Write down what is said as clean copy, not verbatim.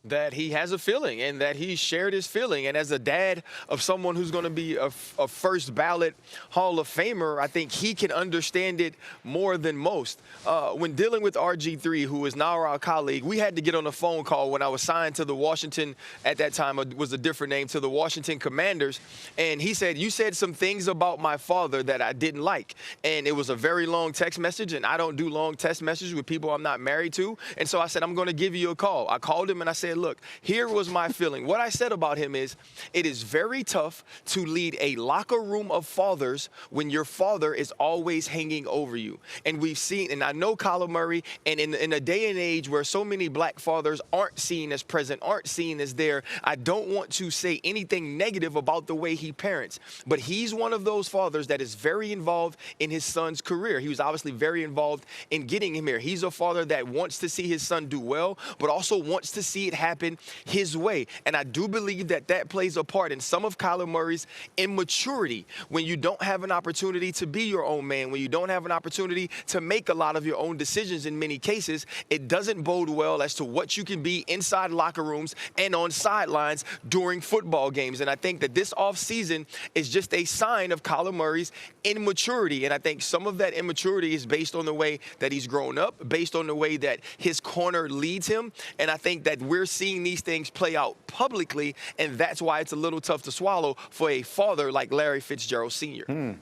that he has a feeling and that he shared his feeling. And as a dad of someone who's going to be a first ballot Hall of Famer, I think he can understand it more than most. When dealing with RG3, who is now our colleague, we had to get on a phone call when I was signed to the Washington, at that time it was a different name, to the Washington Commanders. And he said, "You said some things about my father that I didn't like." And it was a very long text message, and I don't do long text messages with people I'm not married to. And so I said, "I'm going to give you a call." I called him and I said, "Look, here was my feeling." What I said about him is, it is very tough to lead a locker room of fathers when your father is always hanging over you. And we've seen, and I know Kyler Murray, and in a day and age where so many black fathers aren't seen as present, aren't seen as there, I don't want to say anything negative about the way he parents. But he's one of those fathers that is very involved in his son's career. He was obviously very involved in getting him here. He's a father that wants to see his son do well, but also wants to see it happen his way. And I do believe that that plays a part in some of Kyler Murray's immaturity when you don't have an opportunity to be your own man, when you don't have an opportunity to make a lot of your own decisions in many cases. It doesn't bode well as to what you can be inside locker rooms and on sidelines during football games. And I think that this offseason is just a sign of Kyler Murray's immaturity. And I think some of that immaturity is based on the way that he's grown up, based on the way that his corner leads him. And I think that we're seeing these things play out publicly, and that's why it's a little tough to swallow for a father like Larry Fitzgerald Sr.